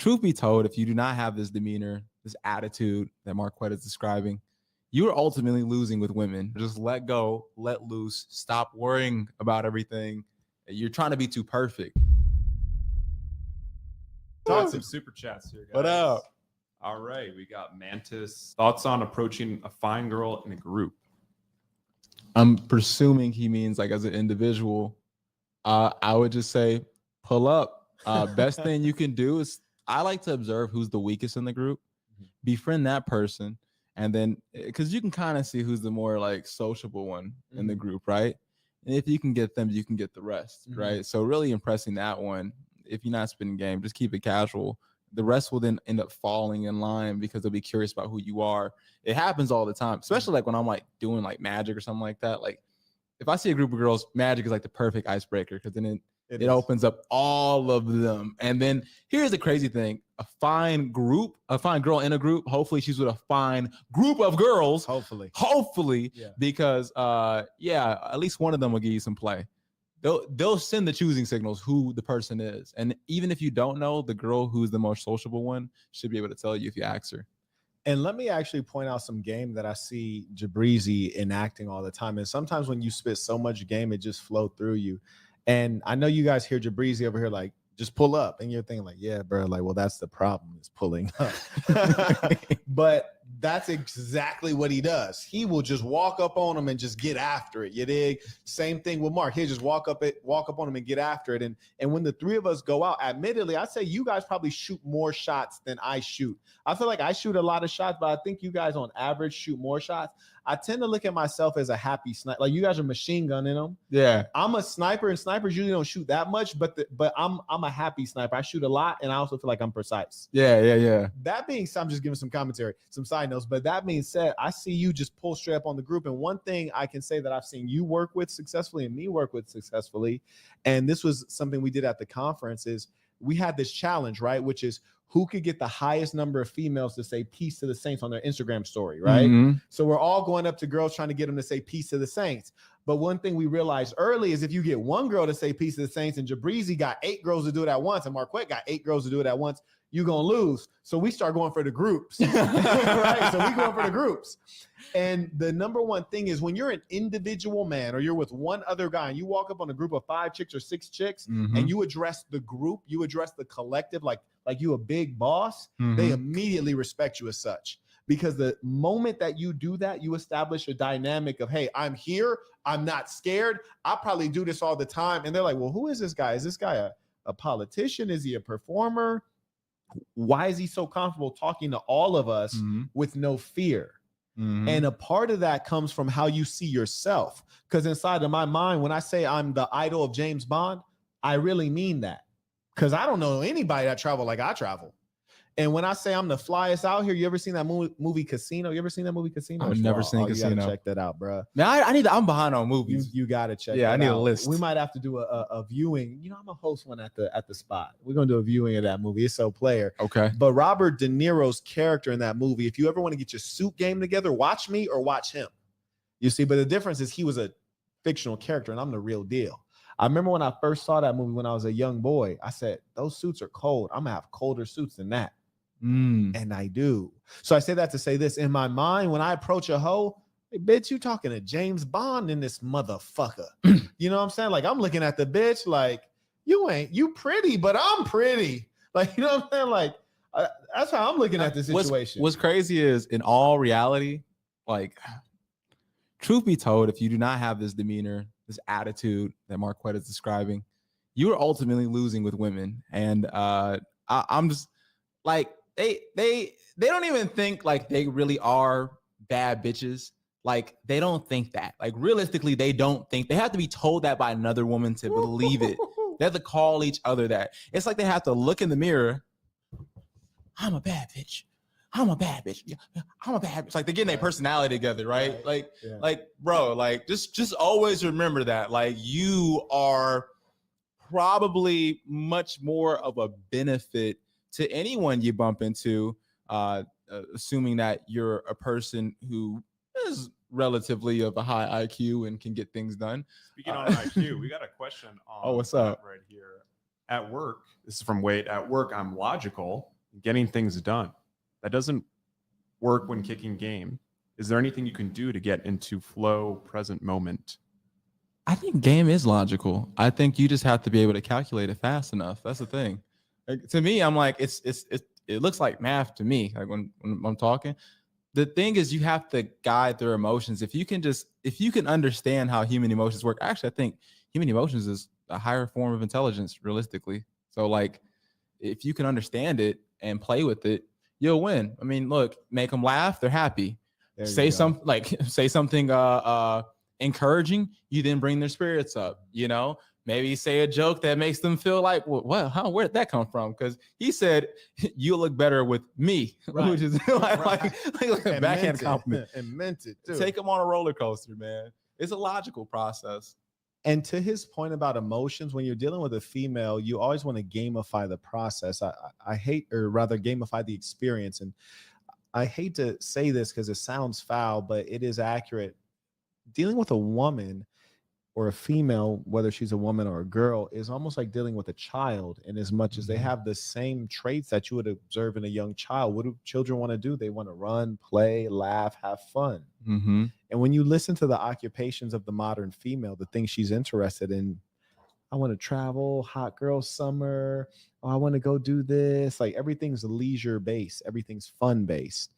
Truth be told, if you do not have this demeanor, this attitude that Marquette is describing, you are ultimately losing with women. Just let go, let loose, stop worrying about everything. You're trying to be too perfect. Got some super chats here, guys. What up? All right, we got Mantis. Thoughts on approaching a fine girl in a group? I'm presuming he means like as an individual. I would just say pull up. Best thing you can do is I like to observe who's the weakest in the group, befriend that person, and then because you can kind of see who's the more like sociable one in the group, right? And if you can get them, you can get the rest, right? So really impressing that one. If you're not spinning game, just keep it casual. The rest will then end up falling in line because they'll be curious about who you are. It happens all the time, especially like when I'm like doing like magic or something like that. Like if I see a group of girls, magic is like the perfect icebreaker because then it opens up all of them. And then here's the crazy thing. A fine girl in a group, hopefully she's with a fine group of girls. Hopefully, yeah. Because at least one of them will give you some play. They'll send the choosing signals who the person is. And even if you don't know, the girl who's the most sociable one should be able to tell you if you ask her. And let me actually point out some game that I see Jabrizi enacting all the time. And sometimes when you spit so much game, it just flow through you. And I know you guys hear Jabrizi over here like, just pull up. And you're thinking like, yeah, bro, like, well, that's the problem is pulling up. But that's exactly what he does. He will just walk up on him and just get after it. You dig? Same thing with Mark. He'll just walk up on him and get after it. And when the three of us go out, admittedly, I'd say you guys probably shoot more shots than I shoot. I feel like I shoot a lot of shots, but I think you guys on average shoot more shots. I tend to look at myself as a happy sniper. Like you guys are machine gunning them. Yeah. I'm a sniper, and snipers usually don't shoot that much, but I'm a happy sniper. I shoot a lot, and I also feel like I'm precise. Yeah. That being said, I'm just giving some commentary, some side notes, but that being said, I see you just pull straight up on the group. And one thing I can say that I've seen you work with successfully and me work with successfully, and this was something we did at the conference, is we had this challenge, right? Which is who could get the highest number of females to say peace to the saints on their Instagram story, right? So we're all going up to girls trying to get them to say peace to the saints. But one thing we realized early is if you get one girl to say peace to the saints and Jabrizi got 8 girls to do it at once and Marquette got 8 girls to do it at once, you're going to lose. So we start going for the groups, right? So we going for the groups. And the number one thing is when you're an individual man or you're with one other guy and you walk up on a group of 5 chicks or 6 chicks and you address the group, you address the collective, like you a big boss, they immediately respect you as such. Because the moment that you do that, you establish a dynamic of, hey, I'm here. I'm not scared. I probably do this all the time. And they're like, well, who is this guy? Is this guy a politician? Is he a performer? Why is he so comfortable talking to all of us with no fear? And a part of that comes from how you see yourself. Because inside of my mind, when I say I'm the idol of James Bond, I really mean that. Because I don't know anybody that travel like I travel. And when I say I'm the flyest out here, you ever seen that movie Casino? You ever seen that movie Casino? I've never seen Casino. You gotta check that out, bro. Now I'm behind on movies. You gotta check. Yeah, that I need out. a list. We might have to do a viewing. You know, I'm gonna host one at the spot. We're gonna do a viewing of that movie. It's so player. Okay. But Robert De Niro's character in that movie, if you ever want to get your suit game together, watch me or watch him. You see, but the difference is he was a fictional character and I'm the real deal. I remember when I first saw that movie when I was a young boy, I said, those suits are cold. I'm gonna have colder suits than that. And I do. So I say that to say this. In my mind, when I approach a hoe, hey, bitch, you talking to James Bond in this motherfucker. You know what I'm saying? Like, I'm looking at the bitch like, you pretty, but I'm pretty. Like, you know what I'm saying? Like, that's how I'm looking at the situation. What's crazy is, in all reality, like, truth be told, if you do not have this demeanor, this attitude that Marquette is describing, you are ultimately losing with women. And I'm just like, they don't even think like they really are bad bitches. Like they don't think that. Like realistically, they don't think. They have to be told that by another woman to believe it. They have to call each other that. It's like they have to look in the mirror. I'm a bad bitch. I'm a bad bitch. I'm a bad bitch. Like they're getting their personality together, right? Like, bro, like just always remember that. Like you are probably much more of a benefit to anyone you bump into, assuming that you're a person who is relatively of a high IQ and can get things done. Speaking on IQ, we got a question on what's up? Right here. At work, this is from Wade. At work, I'm logical, getting things done. That doesn't work when kicking game. Is there anything you can do to get into flow, present moment? I think game is logical. I think you just have to be able to calculate it fast enough. That's the thing. Like, to me, I'm like, it looks like math to me. Like when I'm talking, the thing is you have to guide their emotions. If you can understand how human emotions work, actually, I think human emotions is a higher form of intelligence, realistically. So like, if you can understand it and play with it, you'll win. I mean, look, make them laugh, they're happy. Say something encouraging, you then bring their spirits up, you know. Maybe say a joke that makes them feel like, well, where did that come from? Because he said, you look better with me, right. Which is like a backhand compliment. And meant it too. Take them on a roller coaster, man. It's a logical process. And to his point about emotions, when you're dealing with a female, you always want to gamify the process. I hate, or rather gamify the experience. And I hate to say this because it sounds foul, but it is accurate. Dealing with a woman or a female, whether she's a woman or a girl, is almost like dealing with a child, in as much as they have the same traits that you would observe in a young child. What do children want to do? They want to run, play, laugh, have fun. Mm-hmm. And when you listen to the occupations of the modern female, the things she's interested in, I want to travel, hot girl summer, oh, I want to go do this. Like everything's leisure based, everything's fun based.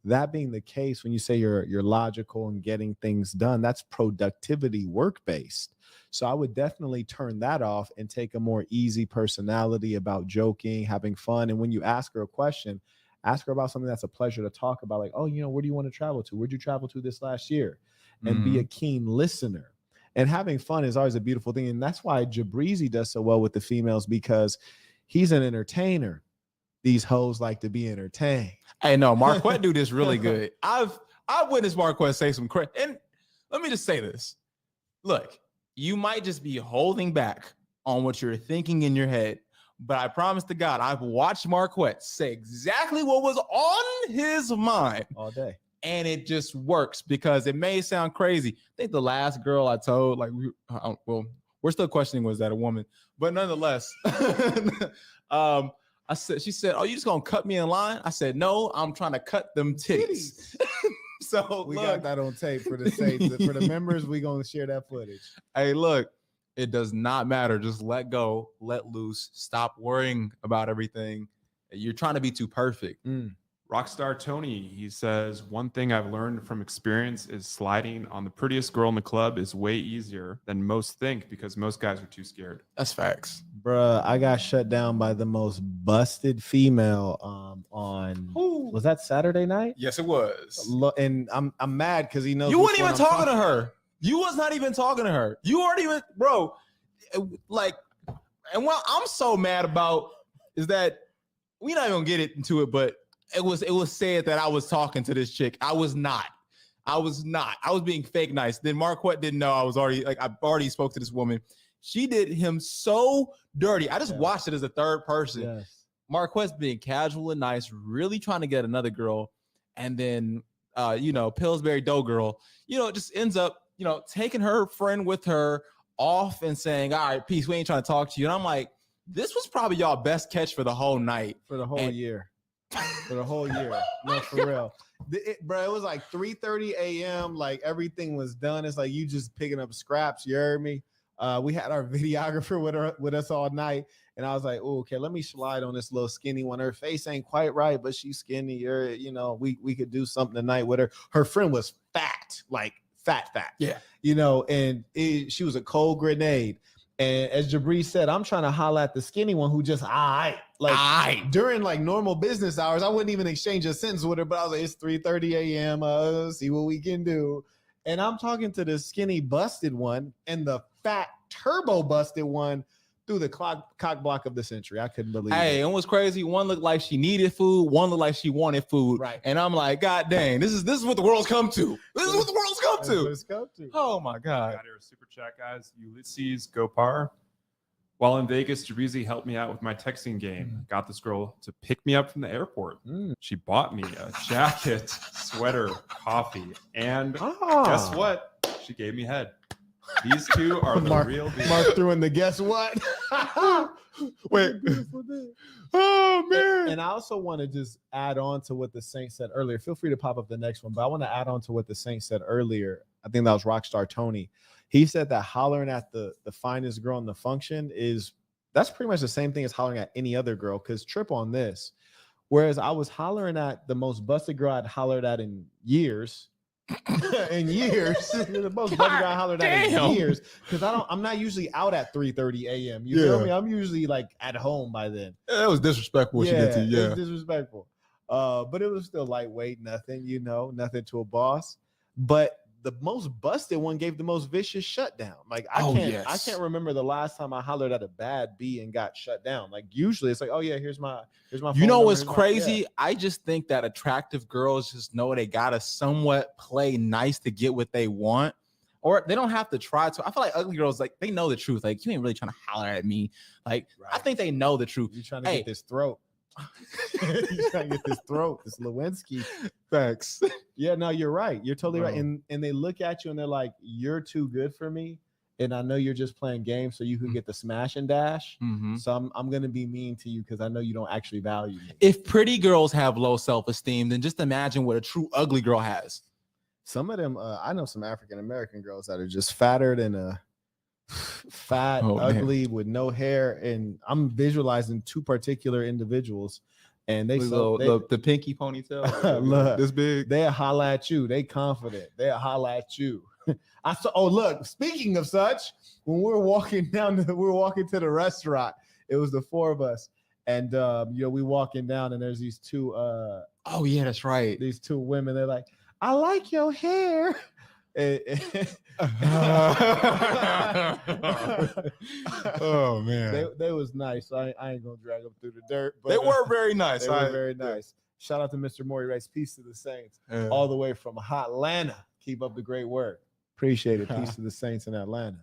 That being the case, when you say you're logical and getting things done, that's productivity work-based. So I would definitely turn that off and take a more easy personality about joking, having fun. And when you ask her a question, ask her about something that's a pleasure to talk about. Like, oh, where do you want to travel to? Where'd you travel to this last year? And be a keen listener. And having fun is always a beautiful thing. And that's why Jabrizi does so well with the females, because he's an entertainer. These hoes like to be entertained. Hey, no, Marquette do this really good. I've witnessed Marquette say some crazy. And let me just say this. Look, you might just be holding back on what you're thinking in your head, but I promise to God, I've watched Marquette say exactly what was on his mind all day. And it just works, because it may sound crazy. I think the last girl I told, like, we're still questioning, was that a woman? But nonetheless, she said, oh, you just gonna cut me in line? I said, no, I'm trying to cut them titties. So we got that on tape for the sake for the members. We're gonna share that footage. Hey, look, it does not matter. Just let go, let loose, stop worrying about everything. You're trying to be too perfect. Rockstar Tony, he says, one thing I've learned from experience is sliding on the prettiest girl in the club is way easier than most think, because most guys are too scared. That's facts. Bruh, I got shut down by the most busted female on was that Saturday night? Yes, it was. And I'm mad because he knows you weren't even talking to her. You was not even talking to her. You weren't even, bro. Like, and what I'm so mad about is that we're not even gonna get into it, but it was said that I was talking to this chick. I was not. I was being fake nice. Then Marquette didn't know I already spoke to this woman. She did him so dirty. I just watched it as a third person. Yes. Marquette's being casual and nice, really trying to get another girl. And then, Pillsbury Dough girl, just ends up, taking her friend with her off and saying, all right, peace. We ain't trying to talk to you. And I'm like, this was probably y'all best catch for the whole night. For the whole year. For the whole year. No, for real. Bro, it was like 3:30 a.m. Like everything was done. It's like you just picking up scraps. You heard me? We had our videographer with us all night. And I was like, oh, okay, let me slide on this little skinny one. Her face ain't quite right, but she's skinny. We could do something tonight with her. Her friend was fat, like fat. Yeah. And she was a cold grenade. And as Jabri said, I'm trying to holler at the skinny one who just, during like normal business hours, I wouldn't even exchange a sentence with her, but I was like, it's 3:30 a.m. See what we can do. And I'm talking to the skinny busted one and the fat turbo busted one through the cock block of the century. I couldn't believe it. Hey, and what's crazy, one looked like she needed food, one looked like she wanted food. Right. And I'm like, God dang, this is what the world's come to. This is what the world's come That's to. what it's come to. Oh my God. Got here a super chat, guys. Ulysses Gopar. While in Vegas, Jabrizi helped me out with my texting game. Got this girl to pick me up from the airport. She bought me a jacket, sweater, coffee, and guess what? She gave me head. These two are the Mark, real deal. Mark threw in the guess what? Wait. Oh man. And I also want to just add on to what the Saint said earlier. Feel free to pop up the next one, but I want to add on to what the Saint said earlier. I think that was Rockstar Tony. He said that hollering at the finest girl in the function that's pretty much the same thing as hollering at any other girl. Because trip on this, whereas I was hollering at the most busted girl I'd hollered at in years. The most busted girl I hollered at in years. Because I'm not usually out at 3:30 a.m. You feel me? I'm usually like at home by then. That was disrespectful. What she did to you. It's disrespectful. But it was still lightweight, nothing to a boss. But the most busted one gave the most vicious shutdown. Like I can't remember the last time I hollered at a bad B and got shut down. Like usually it's like, oh yeah, here's my phone You know number, what's crazy? I just think that attractive girls just know they gotta somewhat play nice to get what they want, or they don't have to try to. I feel like ugly girls, like they know the truth. Like you ain't really trying to holler at me. Like I think they know the truth. You're trying to get this throat. You're trying to get this throat, this Lewinsky. Facts. Yeah, no, you're right. You're totally right. And they look at you and they're like, you're too good for me. And I know you're just playing games so you can get the smash and dash. Mm-hmm. So I'm gonna be mean to you because I know you don't actually value me. If pretty girls have low self-esteem, then just imagine what a true ugly girl has. Some of them, I know some African American girls that are just fatter than a fat, ugly with no hair, and I'm visualizing two particular individuals, and the pinky ponytail, look, this big. They'll holla at you. They confident. They'll holla at you. I saw. Oh, look. Speaking of such, when we were walking to the restaurant, it was the four of us, and we walking down, and there's these two. Oh yeah, that's right. These two women. They're like, I like your hair. Oh man, they was nice. I ain't gonna drag them through the dirt, but they were very nice. They were very nice. Shout out to Mr. Maury Rice. Peace to the Saints, all the way from Atlanta. Keep up the great work. Appreciate it. Peace to the Saints in Atlanta.